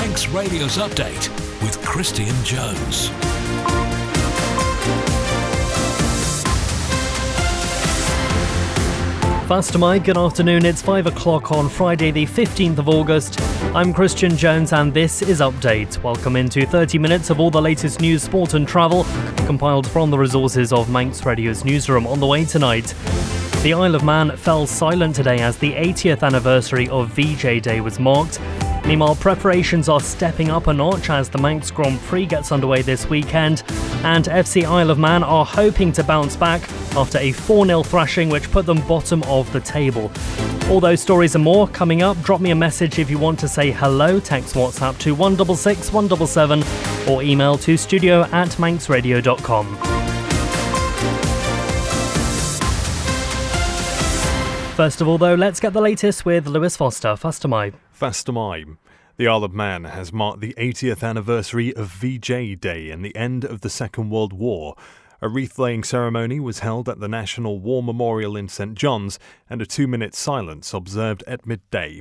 Manx Radio's Update with Christian Jones. Fastamai, good afternoon. It's 5 o'clock on Friday the 15th of August. I'm Christian Jones and this is Update. Welcome into 30 minutes of all the latest news, sport and travel, compiled from the resources of Manx Radio's newsroom. On the way tonight, the Isle of Man fell silent today as the 80th anniversary of VJ Day was marked. Meanwhile, preparations are stepping up a notch as the Manx Grand Prix gets underway this weekend, and FC Isle of Man are hoping to bounce back after a 4-0 thrashing which put them bottom of the table. All those stories and more coming up. Drop me a message if you want to say hello. Text WhatsApp to 166 177 or email to studio@manxradio.com. First of all, though, let's get the latest with Lewis Foster. Fastamai. The Isle of Man has marked the 80th anniversary of VJ Day and the end of the Second World War. A wreath-laying ceremony was held at the National War Memorial in St John's and a 2-minute silence observed at midday.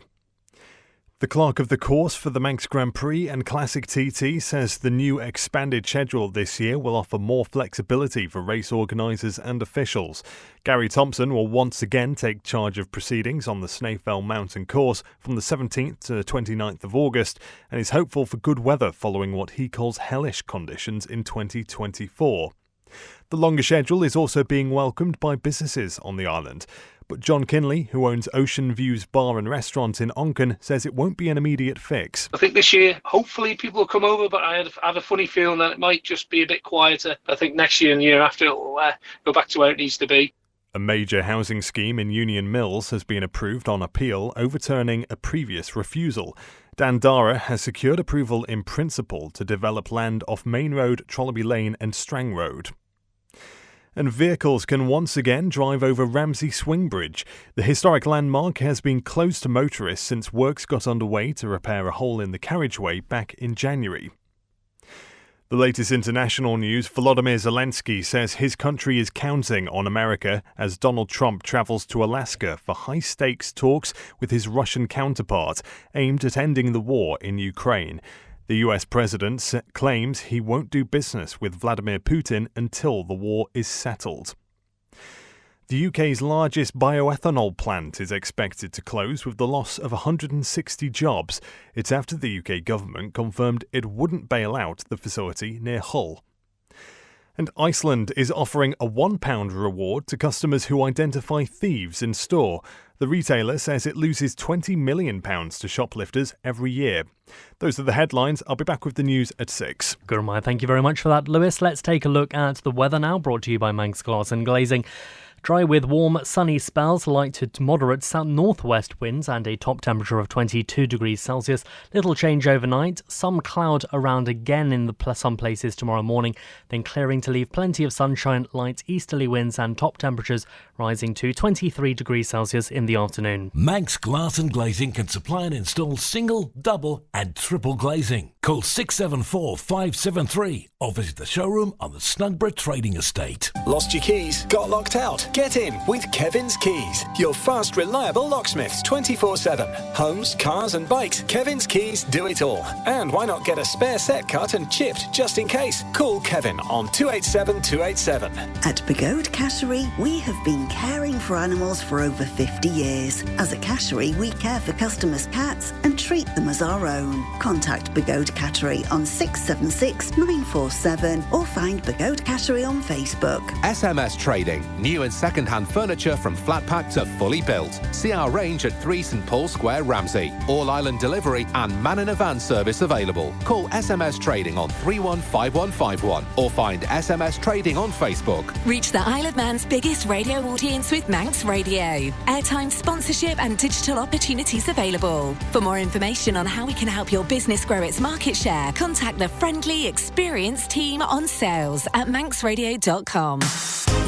The clerk of the course for the Manx Grand Prix and Classic TT says the new expanded schedule this year will offer more flexibility for race organisers and officials. Gary Thompson will once again take charge of proceedings on the Snaefell Mountain course from the 17th to the 29th of August and is hopeful for good weather following what he calls hellish conditions in 2024. The longer schedule is also being welcomed by businesses on the island. But John Kinley, who owns Ocean Views Bar and Restaurant in Onken, says it won't be an immediate fix. I think this year, hopefully people will come over, but I have a funny feeling that it might just be a bit quieter. I think next year and the year after it will go back to where it needs to be. A major housing scheme in Union Mills has been approved on appeal, overturning a previous refusal. Dandara has secured approval in principle to develop land off Main Road, Trolley Lane and Strang Road. And vehicles can once again drive over Ramsey Swing Bridge. The historic landmark has been closed to motorists since works got underway to repair a hole in the carriageway back in January. The latest international news, Volodymyr Zelensky says his country is counting on America as Donald Trump travels to Alaska for high-stakes talks with his Russian counterpart, aimed at ending the war in Ukraine. The US president claims he won't do business with Vladimir Putin until the war is settled. The UK's largest bioethanol plant is expected to close with the loss of 160 jobs. It's after the UK government confirmed it wouldn't bail out the facility near Hull. And Iceland is offering a £1 reward to customers who identify thieves in store. The retailer says it loses £20 million to shoplifters every year. Those are the headlines. I'll be back with the news at 6. Gurmai, thank you very much for that, Lewis. Let's take a look at the weather now, brought to you by Manx Glass and Glazing. Dry with warm, sunny spells, light to moderate south-northwest winds and a top temperature of 22 degrees Celsius. Little change overnight, some cloud around again in some places tomorrow morning, then clearing to leave plenty of sunshine, light easterly winds and top temperatures rising to 23 degrees Celsius in the afternoon. Manx Glass and Glazing can supply and install single, double and triple glazing. Call 674 573 or visit the showroom on the Snugborough Trading Estate. Lost your keys? Got locked out? Get in with Kevin's Keys, your fast, reliable locksmiths 24/7. Homes, cars and bikes, Kevin's Keys do it all. And why not get a spare set cut and chipped just in case? Call Kevin on 287 287. At Begode Cattery, we have been caring for animals for over 50 years. As a cattery, we care for customers' cats and treat them as our own. Contact Begode Cattery on 676 947 or find Begode Cattery on Facebook. SMS Trading, new and second-hand furniture from flat pack to fully built. See our range at 3 St Paul Square, Ramsey. All island delivery and man in a van service available. Call SMS Trading on 315151 or find SMS Trading on Facebook. Reach the Isle of Man's biggest radio audience with Manx Radio. Airtime, sponsorship and digital opportunities available. For more information on how we can help your business grow its market share, contact the friendly, experienced team on sales at manxradio.com.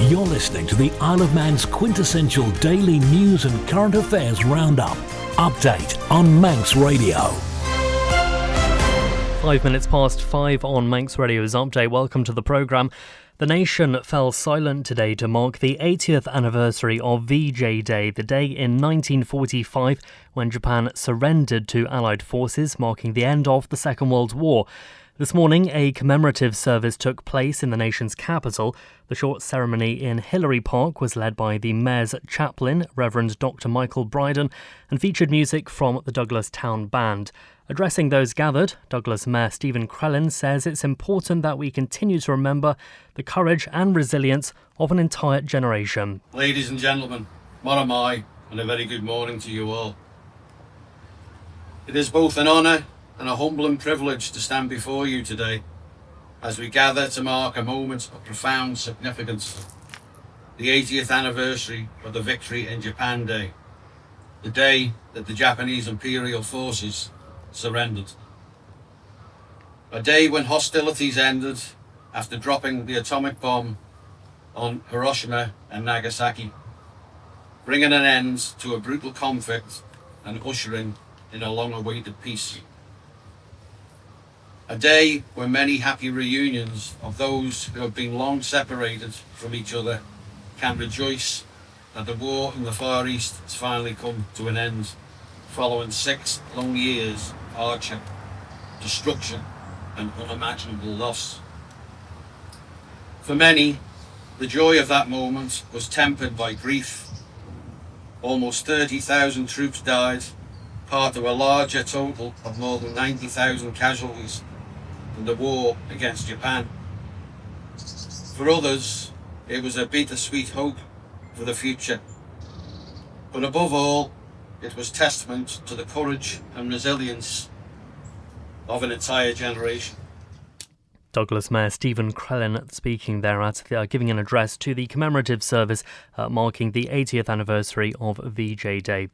You're listening to the Isle of Man's quintessential daily news and current affairs roundup. Update on Manx Radio. 5 minutes past 5 on Manx Radio's Update. Welcome to the programme. The nation fell silent today to mark the 80th anniversary of VJ Day, the day in 1945 when Japan surrendered to Allied forces, marking the end of the Second World War. This morning, a commemorative service took place in the nation's capital. The short ceremony in Hillary Park was led by the Mayor's chaplain, Reverend Dr. Michael Bryden, and featured music from the Douglas Town Band. Addressing those gathered, Douglas Mayor Stephen Crellin says it's important that we continue to remember the courage and resilience of an entire generation. Ladies and gentlemen, Moramai, and a very good morning to you all. It is both an honour and a humbling privilege to stand before you today as we gather to mark a moment of profound significance, the 80th anniversary of the Victory in Japan Day, the day that the Japanese Imperial Forces surrendered. A day when hostilities ended after dropping the atomic bomb on Hiroshima and Nagasaki, bringing an end to a brutal conflict and ushering in a long-awaited peace. A day when many happy reunions of those who have been long separated from each other can rejoice that the war in the Far East has finally come to an end, following 6 long years of hardship, destruction and unimaginable loss. For many, the joy of that moment was tempered by grief. Almost 30,000 troops died, part of a larger total of more than 90,000 casualties in the war against Japan. For others, it was a bittersweet hope for the future. But above all, it was testament to the courage and resilience of an entire generation. Douglas Mayor Stephen Crellin speaking there giving an address to the commemorative service marking the 80th anniversary of VJ Day.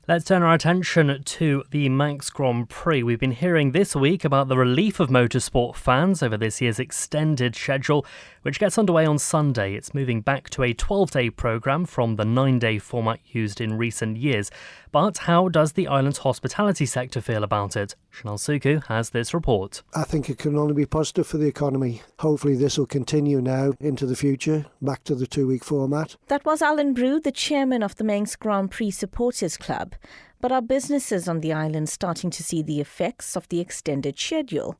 Let's turn our attention to the Manx Grand Prix. We've been hearing this week about the relief of motorsport fans over this year's extended schedule, which gets underway on Sunday. It's moving back to a 12-day programme from the 9-day format used in recent years. But how does the island's hospitality sector feel about it? Chanel Suku has this report. I think it can only be positive for the economy. Hopefully this will continue now into the future, back to the 2-week format. That was Alan Brew, the chairman of the Manx Grand Prix Supporters Club. But are businesses on the island starting to see the effects of the extended schedule?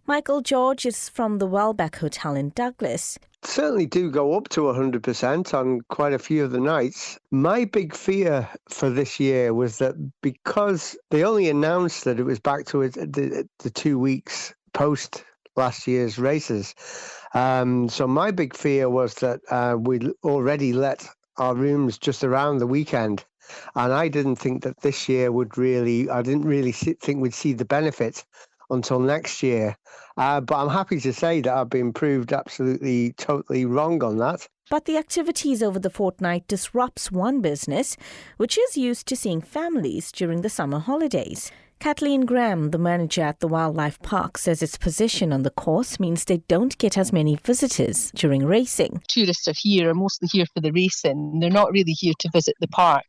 Michael George is from the Welbeck Hotel in Douglas. Certainly do go up to 100% on quite a few of the nights. My big fear for this year was that because they only announced that it was back to the 2 weeks post last year's races. So my big fear was that we'd already let our rooms just around the weekend. And I didn't think that this year I didn't really think we'd see the benefit until next year. But I'm happy to say that I've been proved absolutely, totally wrong on that. But the activities over the fortnight disrupts one business, which is used to seeing families during the summer holidays. Kathleen Graham, the manager at the wildlife park, says its position on the course means they don't get as many visitors during racing. Tourists are here, are mostly here for the racing. They're not really here to visit the park.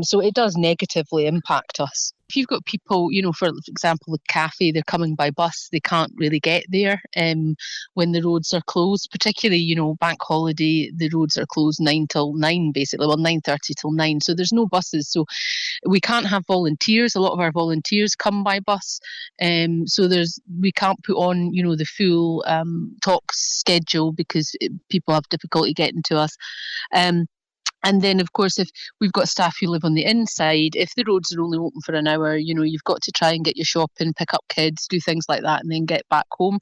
So it does negatively impact us. If you've got people, for example, the cafe, they're coming by bus, they can't really get there when the roads are closed, particularly, bank holiday, the roads are closed 9 till 9, basically, 9:30 till 9. So there's no buses. So we can't have volunteers. A lot of our volunteers come by bus. So we can't put on, the full talk schedule because people have difficulty getting to us. And then, of course, if we've got staff who live on the inside, if the roads are only open for an hour, you've got to try and get your shopping, pick up kids, do things like that, and then get back home.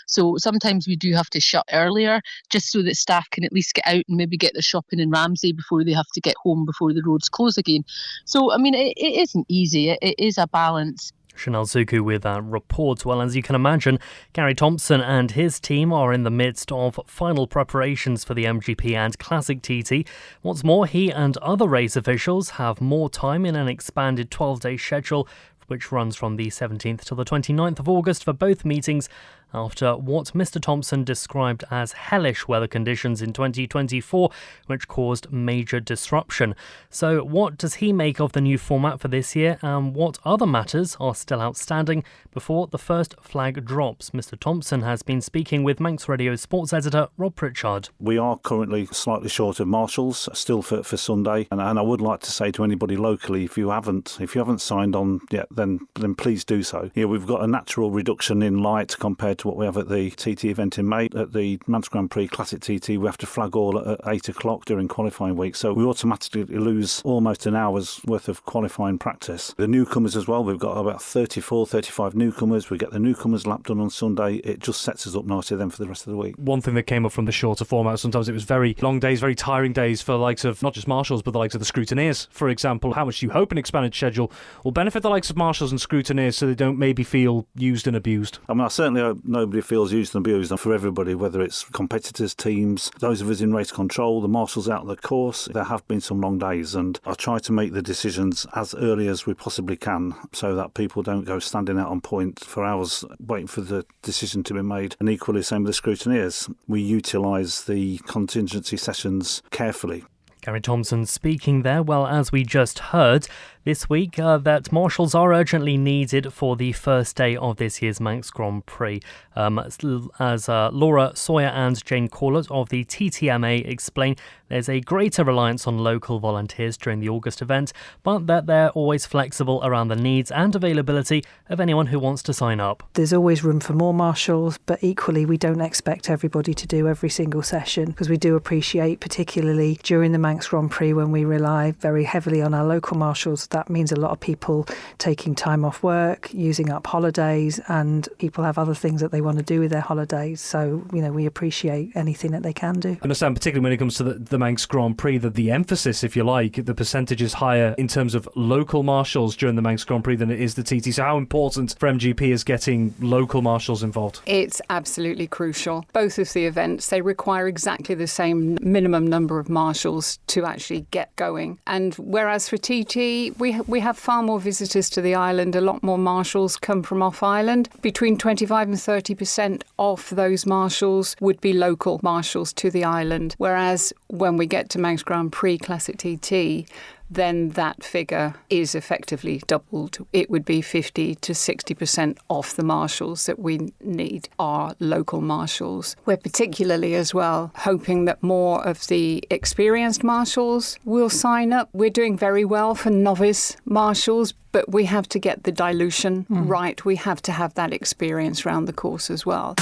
So sometimes we do have to shut earlier just so that staff can at least get out and maybe get their shopping in Ramsey before they have to get home before the roads close again. So, it isn't easy. It is a balance. Chanel Zuku with that report. Well, as you can imagine, Gary Thompson and his team are in the midst of final preparations for the MGP and Classic TT. What's more, he and other race officials have more time in an expanded 12-day schedule, which runs from the 17th to the 29th of August for both meetings after what Mr Thompson described as hellish weather conditions in 2024, which caused major disruption. So what does he make of the new format for this year, and what other matters are still outstanding before the first flag drops? Mr Thompson has been speaking with Manx Radio sports editor Rob Pritchard. We are currently slightly short of marshals still for Sunday, and I would like to say to anybody locally, if you haven't signed on yet, then please do so. Yeah, we've got a natural reduction in light compared to what we have at the TT event in May. At the Manx Grand Prix Classic TT, we have to flag all at 8 o'clock during qualifying week, so we automatically lose almost an hour's worth of qualifying practice. The newcomers as well, we've got about 35 newcomers. We get the newcomers lap done on Sunday. It just sets us up nicely then for the rest of the week. One thing that came up from the shorter format, sometimes it was very long days, very tiring days for the likes of not just marshals but the likes of the scrutineers, for example. How much do you hope an expanded schedule will benefit the likes of marshals and scrutineers so they don't maybe feel used and abused? I certainly hope nobody feels used and abused. And for everybody, whether it's competitors, teams, those of us in race control, the marshals out on the course, there have been some long days, and I try to make the decisions as early as we possibly can so that people don't go standing out on point for hours waiting for the decision to be made. And equally, same with the scrutineers. We utilise the contingency sessions carefully. Gary Thompson speaking there. Well, as we just heard this week, that marshals are urgently needed for the first day of this year's Manx Grand Prix. As Laura Sawyer and Jane Corlett of the TTMA explain, there's a greater reliance on local volunteers during the August event, but that they're always flexible around the needs and availability of anyone who wants to sign up. There's always room for more marshals, but equally we don't expect everybody to do every single session, because we do appreciate, particularly during the Manx Grand Prix, when we rely very heavily on our local marshals, that means a lot of people taking time off work, using up holidays, and people have other things that they want to do with their holidays. So, we appreciate anything that they can do. I understand, particularly when it comes to the Manx Grand Prix, that the emphasis, if you like, the percentage is higher in terms of local marshals during the Manx Grand Prix than it is the TT. So how important for MGP is getting local marshals involved? It's absolutely crucial. Both of the events, they require exactly the same minimum number of marshals to actually get going. And whereas for TT, we have far more visitors to the island, a lot more marshals come from off island. Between 25 and 30% of those marshals would be local marshals to the island. Whereas when we get to Manx Grand Prix Classic TT, then that figure is effectively doubled. It would be 50 to 60% of the marshals that we need are local marshals. We're particularly as well hoping that more of the experienced marshals will sign up. We're doing very well for novice marshals, but we have to get the dilution right. We have to have that experience around the course as well.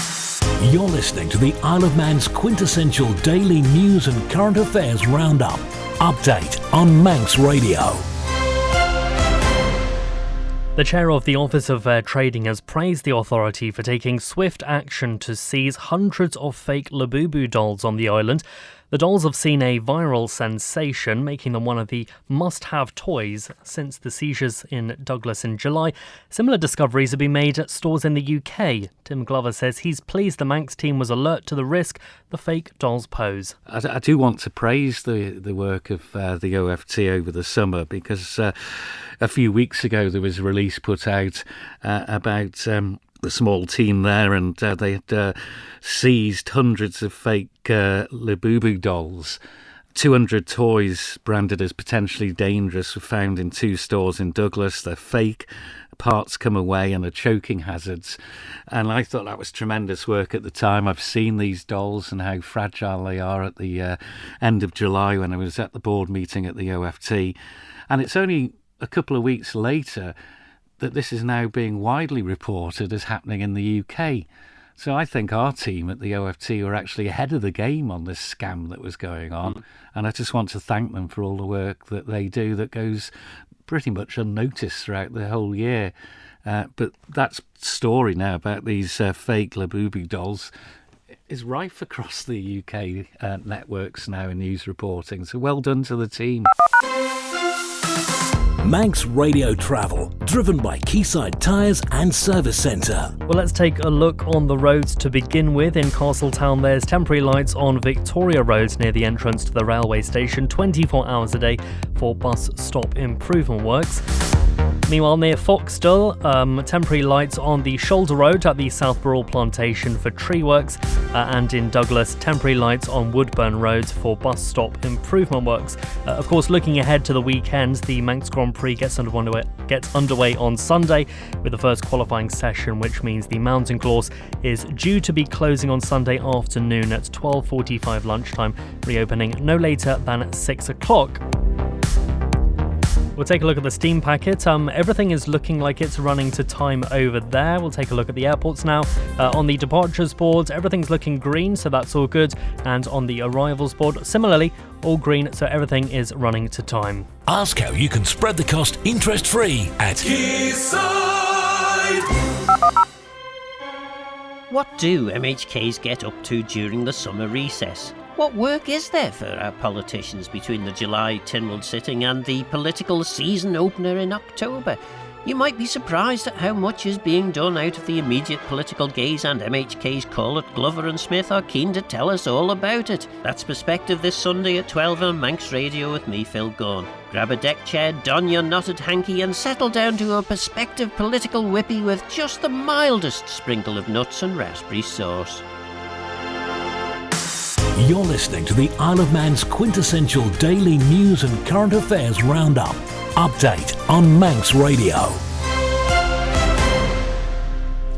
You're listening to the Isle of Man's quintessential daily news and current affairs roundup. Update on Manx Radio. The chair of the Office of Fair Trading has praised the authority for taking swift action to seize hundreds of fake Labubu dolls on the island. The dolls have seen a viral sensation, making them one of the must-have toys since the seizures in Douglas in July. Similar discoveries have been made at stores in the UK. Tim Glover says he's pleased the Manx team was alert to the risk the fake dolls pose. I do want to praise the work of the OFT over the summer, because a few weeks ago there was a release put out about the small team there, and they had seized hundreds of fake Labubu dolls. 200 toys branded as potentially dangerous were found in 2 stores in Douglas. They're fake, parts come away and are choking hazards. And I thought that was tremendous work at the time. I've seen these dolls and how fragile they are at the end of July when I was at the board meeting at the OFT. And it's only a couple of weeks later that this is now being widely reported as happening in the UK. So I think our team at the OFT were actually ahead of the game on this scam that was going on. And I just want to thank them for all the work that they do that goes pretty much unnoticed throughout the whole year. But that story now about these fake Labubu dolls is rife across the UK networks now in news reporting. So well done to the team. Manx Radio Travel, driven by Quayside Tyres and Service Centre. Well, let's take a look on the roads to begin with. In Castletown, there's temporary lights on Victoria Road near the entrance to the railway station, 24 hours a day for bus stop improvement works. Meanwhile, near Foxdale, temporary lights on the shoulder road at the South Burrell Plantation for tree works, and in Douglas, temporary lights on Woodburn Road for bus stop improvement works. Of course, looking ahead to the weekend, the Manx Grand Prix gets underway on Sunday with the first qualifying session, which means the Mountain Course is due to be closing on Sunday afternoon at 12:45 lunchtime, reopening no later than 6 o'clock. We'll take a look at the steam packet. Everything is looking like it's running to time over there. We'll take a look at the airports now. On the departures board, everything's looking green, so that's all good. And on the arrivals board, similarly, all green, so everything is running to time. Ask how you can spread the cost interest-free at Quayside. What do MHKs get up to during the summer recess? What work is there for our politicians between the July Tynwald sitting and the political season opener in October? You might be surprised at how much is being done out of the immediate political gaze, and MHK's Call It Glover and Smith are keen to tell us all about it. That's Perspective this Sunday at 12 on Manx Radio with me, Phil Gaughan. Grab a deck chair, don your knotted hanky and settle down to a Perspective political whippy with just the mildest sprinkle of nuts and raspberry sauce. You're listening to the Isle of Man's quintessential daily news and current affairs roundup. Update on Manx Radio.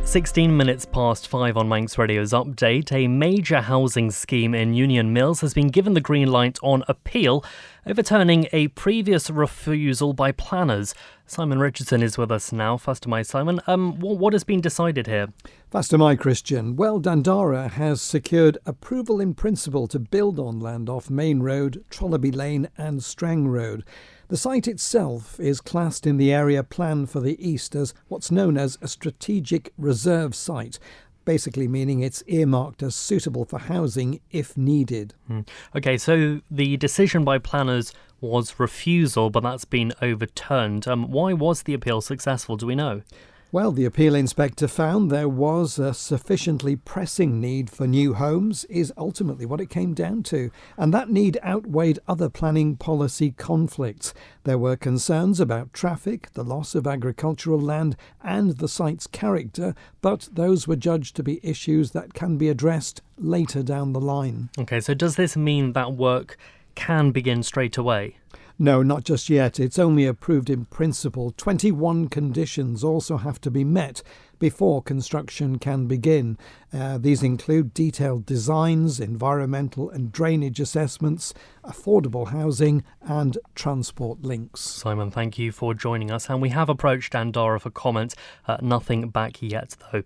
16 minutes past 5 on Manx Radio's Update. A major housing scheme in Union Mills has been given the green light on appeal, overturning a previous refusal by planners. Simon Richardson is with us now. Faster my Simon. What has been decided here? Faster my Christian. Well, Dandara has secured approval in principle to build on land off Main Road, Trollaby Lane and Strang Road. The site itself is classed in the area plan for the east as what's known as a strategic reserve site, basically meaning it's earmarked as suitable for housing if needed. OK, so the decision by planners was refusal, but that's been overturned. Why was the appeal successful, do we know? Well, the appeal inspector found there was a sufficiently pressing need for new homes is ultimately what it came down to. And that need outweighed other planning policy conflicts. There were concerns about traffic, the loss of agricultural land and the site's character, but those were judged to be issues that can be addressed later down the line. OK, so does this mean that work can begin straight away? No, not just yet. It's only approved in principle. 21 conditions also have to be met before construction can begin. These include detailed designs, environmental and drainage assessments, affordable housing and transport links. Simon, thank you for joining us. And we have approached Dandara for comment. Nothing back yet, though.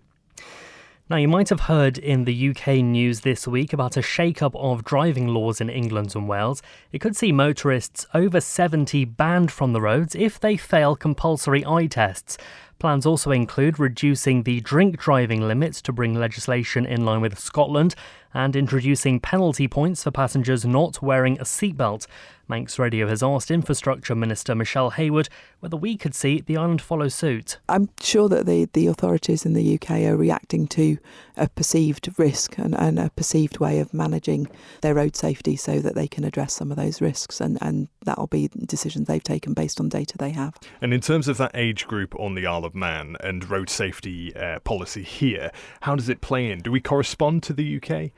Now, you might have heard in the UK news this week about a shake-up of driving laws in England and Wales. It could see motorists over 70 banned from the roads if they fail compulsory eye tests. Plans also include reducing the drink driving limits to bring legislation in line with Scotland and introducing penalty points for passengers not wearing a seatbelt. Manx Radio has asked Infrastructure Minister Michelle Haywood whether we could see the island follow suit. I'm sure that the authorities in the UK are reacting to a perceived risk and a perceived way of managing their road safety so that they can address some of those risks, and that'll be decisions they've taken based on data they have. And in terms of that age group on the Isle of Man and road safety policy here, how does it play in? Do we correspond to the UK?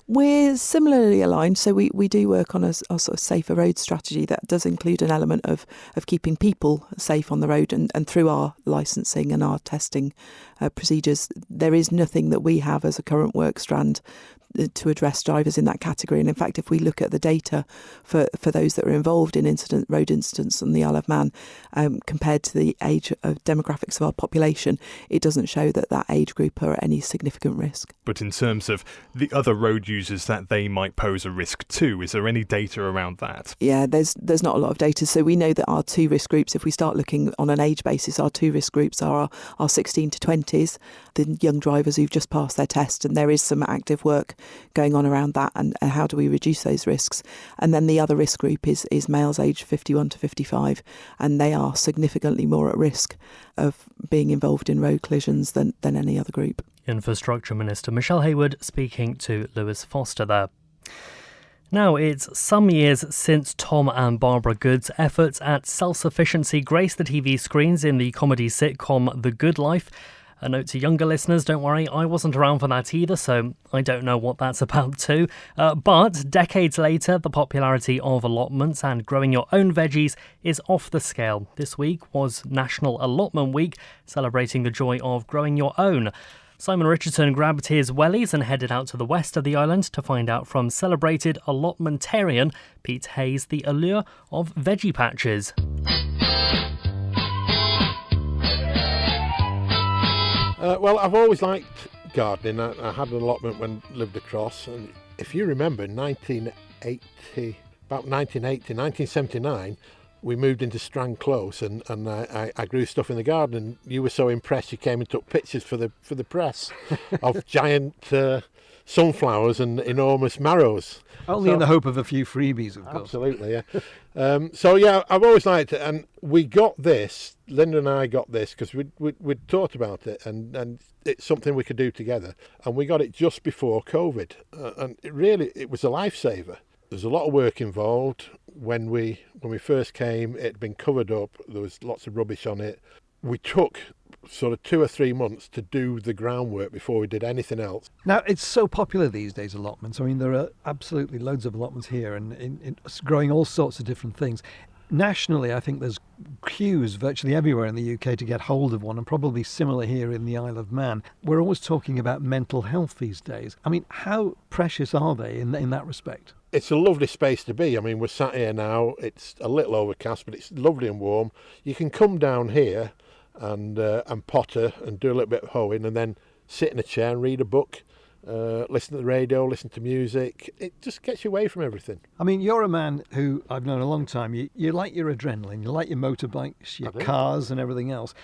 We're similarly aligned, so we do work on a sort of safer road strategy that does include an element of keeping people safe on the road, and through our licensing and our testing procedures, there is nothing that we have as a current work strand to address drivers in that category. And in fact, if we look at the data for those that are involved in road incidents on the Isle of Man, compared to the age of demographics of our population, it doesn't show that age group are at any significant risk. But in terms of the other road users that they might pose a risk to, is there any data around that? Yeah, there's not a lot of data. So we know that our two risk groups, if we start looking on an age basis, our two risk groups are our 16 to 20s, the young drivers who've just passed their test, and there is some active work going on around that, and how do we reduce those risks. And then the other risk group is males aged 51 to 55, and they are significantly more at risk of being involved in road collisions than any other group. Infrastructure Minister Michelle Haywood speaking to Lewis Foster there. Now, it's some years since Tom and Barbara Good's efforts at self-sufficiency graced the TV screens in the comedy sitcom The Good Life. A note to younger listeners, don't worry, I wasn't around for that either, so I don't know what that's about too. But decades later, the popularity of allotments and growing your own veggies is off the scale. This week was National Allotment Week, celebrating the joy of growing your own. Simon Richardson grabbed his wellies and headed out to the west of the island to find out from celebrated allotmentarian Pete Hayes the allure of veggie patches. Well, I've always liked gardening. I had an allotment when I lived across, and if you remember, about 1979, we moved into Strand Close, and I grew stuff in the garden. And you were so impressed, you came and took pictures for the press of giant sunflowers and enormous marrows. Only in the hope of a few freebies, of course. Absolutely, yeah. So yeah, I've always liked it, and we got this. Linda and I got this because we'd thought about it, and it's something we could do together. And we got it just before COVID, and it was a lifesaver. There's a lot of work involved. When we first came, it had been covered up. There was lots of rubbish on it. We took sort of 2 or 3 months to do the groundwork before we did anything else. Now, it's so popular these days, allotments. I mean, there are absolutely loads of allotments here, and it's growing all sorts of different things. Nationally, I think there's queues virtually everywhere in the UK to get hold of one, and probably similar here in the Isle of Man. We're always talking about mental health these days. I mean, how precious are they in that respect? It's a lovely space to be. I mean, we're sat here now. It's a little overcast, but it's lovely and warm. You can come down here and potter and do a little bit of hoeing, and then sit in a chair and read a book, listen to the radio, listen to music. It just gets you away from everything. I mean, you're a man who I've known a long time. You like your adrenaline, you like your motorbikes, your cars and everything else.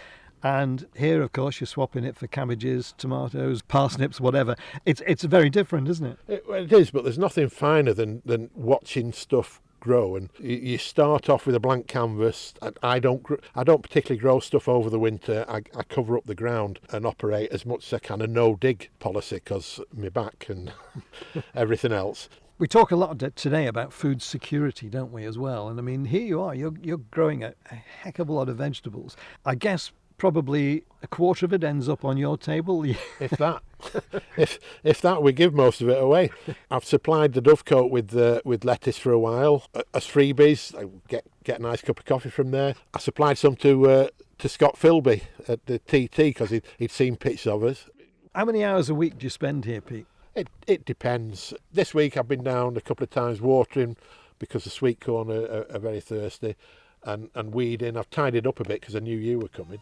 And here, of course, you're swapping it for cabbages, tomatoes, parsnips, whatever. It's very different, isn't it? It is, but there's nothing finer than watching stuff grow. And you start off with a blank canvas. I don't particularly grow stuff over the winter. I cover up the ground and operate as much as I can a no-dig policy because my back and everything else. We talk a lot today about food security, don't we, as well? And I mean, here you are, you're growing a heck of a lot of vegetables. I guess probably a quarter of it ends up on your table. If that. if that, we give most of it away. I've supplied the Dovecote with lettuce for a while as freebies. I get a nice cup of coffee from there. I supplied some to Scott Philby at the TT because he'd seen pictures of us. How many hours a week do you spend here, Pete? It depends. This week I've been down a couple of times watering because the sweet corn are very thirsty. And weeding. I've tidied up a bit because I knew you were coming.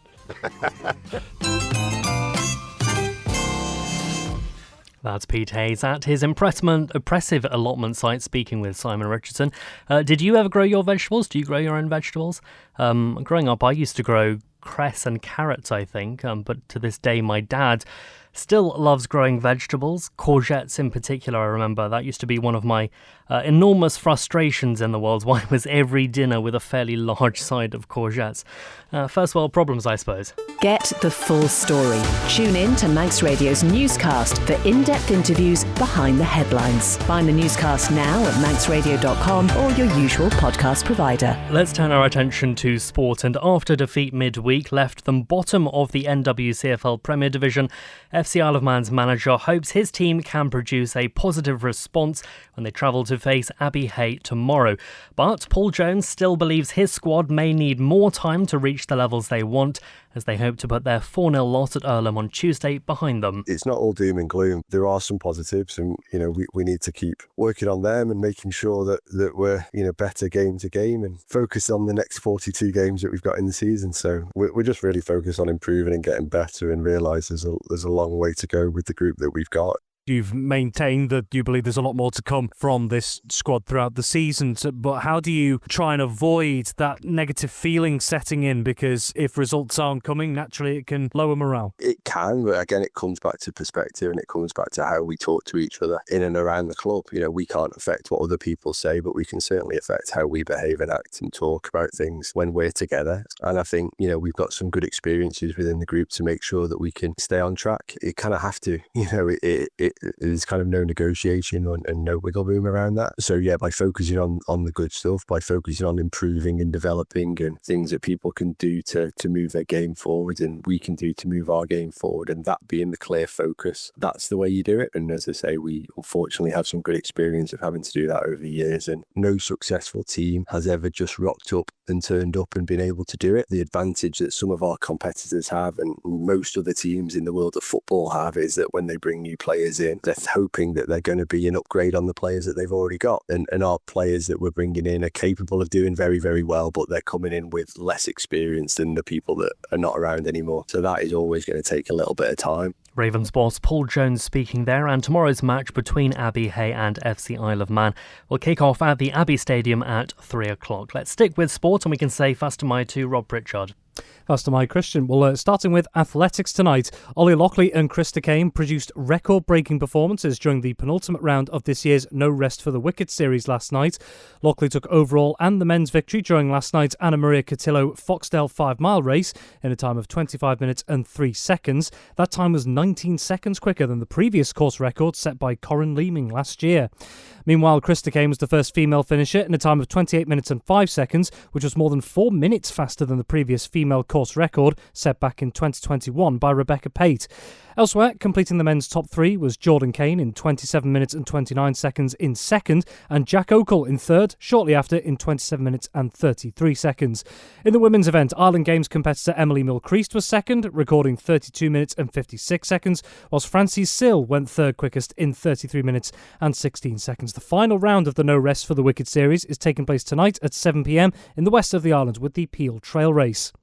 That's Pete Hayes at his impressive allotment site, speaking with Simon Richardson. Did you ever grow your vegetables? Do you grow your own vegetables? Growing up, I used to grow cress and carrots, I think, but to this day my dad still loves growing vegetables, courgettes in particular. I remember that used to be one of my enormous frustrations in the world. Why was every dinner with a fairly large side of courgettes? First world problems, I suppose. Get the full story. Tune in to Manx Radio's newscast for in-depth interviews behind the headlines. Find the newscast now at manxradio.com or your usual podcast provider. Let's turn our attention to sport, and after defeat midweek left them bottom of the NWCFL Premier Division, FC Isle of Man's manager hopes his team can produce a positive response when they travel to face Abbey Hay tomorrow. But Paul Jones still believes his squad may need more time to reach the levels they want, as they hope to put their 4-0 loss at Earlham on Tuesday behind them. It's not all doom and gloom. There are some positives, and we need to keep working on them and making sure that we're better game to game and focus on the next 42 games that we've got in the season. So we're just really focused on improving and getting better, and realise there's a long way to go with the group that we've got. You've maintained that you believe there's a lot more to come from this squad throughout the season, but how do you try and avoid that negative feeling setting in? Because if results aren't coming, naturally it can lower morale. It can, but again, it comes back to perspective, and it comes back to how we talk to each other in and around the club. We can't affect what other people say, but we can certainly affect how we behave and act and talk about things when we're together. And I think, we've got some good experiences within the group to make sure that we can stay on track. You kind of have to, there's kind of no negotiation and no wiggle room around that. So yeah, by focusing on the good stuff, by focusing on improving and developing and things that people can do to move their game forward and we can do to move our game forward, and that being the clear focus, that's the way you do it. And as I say, we unfortunately have some good experience of having to do that over the years, and no successful team has ever just rocked up and turned up and been able to do it. The advantage that some of our competitors have and most other teams in the world of football have is that when they bring new players in, they're hoping that they're going to be an upgrade on the players that they've already got. And our players that we're bringing in are capable of doing very, very well, but they're coming in with less experience than the people that are not around anymore. So that is always going to take a little bit of time. Ravens boss Paul Jones speaking there, and tomorrow's match between Abbey Hay and FC Isle of Man will kick off at the Abbey Stadium at 3 o'clock. Let's stick with sport and we can say faster my to Rob Pritchard. Faster my Christian. Well, starting with athletics tonight, Ollie Lockley and Krista Kane produced record-breaking performances during the penultimate round of this year's No Rest for the Wicked series last night. Lockley took overall and the men's victory during last night's Anna Maria Cotillo Foxdale 5-mile race in a time of 25 minutes and 3 seconds. That time was 19 seconds quicker than the previous course record set by Corinne Leeming last year. Meanwhile, Krista Kane was the first female finisher in a time of 28 minutes and 5 seconds, which was more than 4 minutes faster than the previous female course record set back in 2021 by Rebecca Pate. Elsewhere, completing the men's top three was Jordan Kane in 27 minutes and 29 seconds in second, and Jack Okel in third, shortly after in 27 minutes and 33 seconds. In the women's event, Island Games competitor Emily Milcreast was second, recording 32 minutes and 56 seconds, whilst Francie Sill went third quickest in 33 minutes and 16 seconds. The final round of the No Rest for the Wicked series is taking place tonight at 7 p.m. in the west of the island with the Peel Trail Race.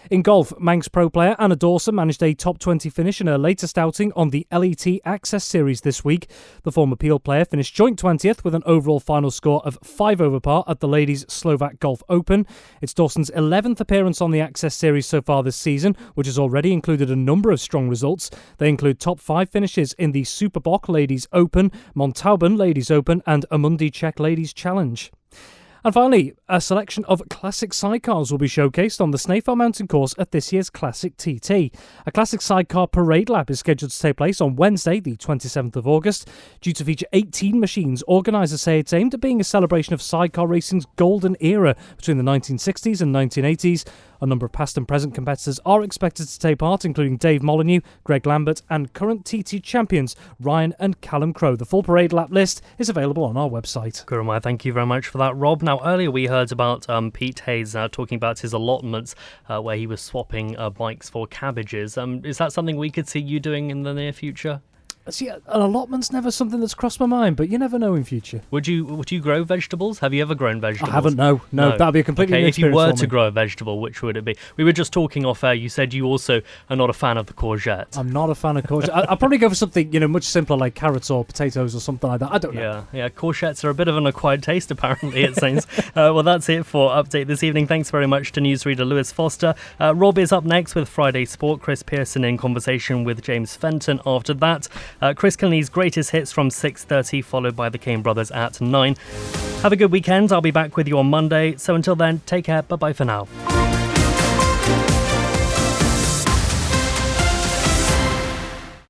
In golf, Manx Pro player Anna Dawson managed a top 20 finish in her latest outing on the LET Access Series this week. The former Peel player finished joint 20th with an overall final score of 5 over par at the Ladies Slovak Golf Open. It's Dawson's 11th appearance on the Access Series so far this season, which has already included a number of strong results. They include top 5 finishes in the Superboc Ladies Open, Montauban Ladies Open and Amundi Czech Ladies Challenge. And finally, a selection of classic sidecars will be showcased on the Snaefell Mountain course at this year's Classic TT. A classic sidecar parade lap is scheduled to take place on Wednesday, the 27th of August. Due to feature 18 machines, organisers say it's aimed at being a celebration of sidecar racing's golden era between the 1960s and 1980s. A number of past and present competitors are expected to take part, including Dave Molyneux, Greg Lambert and current TT champions Ryan and Callum Crowe. The full parade lap list is available on our website. Gurumai, thank you very much for that, Rob. Now, earlier we heard about Pete Hayes talking about his allotments where he was swapping bikes for cabbages. Is that something we could see you doing in the near future? See, an allotment's never something that's crossed my mind, but you never know in future. Would you grow vegetables? Have you ever grown vegetables? I haven't, no. That'd be a completely new experience. If you were to grow a vegetable, which would it be? We were just talking off air. You said you also are not a fan of the courgette. I'm not a fan of courgette. I'd probably go for something, much simpler like carrots or potatoes or something like that. I don't know. Yeah. Courgettes are a bit of an acquired taste, apparently, it seems. Well, that's it for Update this evening. Thanks very much to newsreader Lewis Foster. Rob is up next with Friday Sport. Chris Pearson in conversation with James Fenton after that. Chris Kilney's greatest hits from 6:30, followed by the Kane Brothers at 9. Have a good weekend. I'll be back with you on Monday. So until then, take care. Bye-bye for now.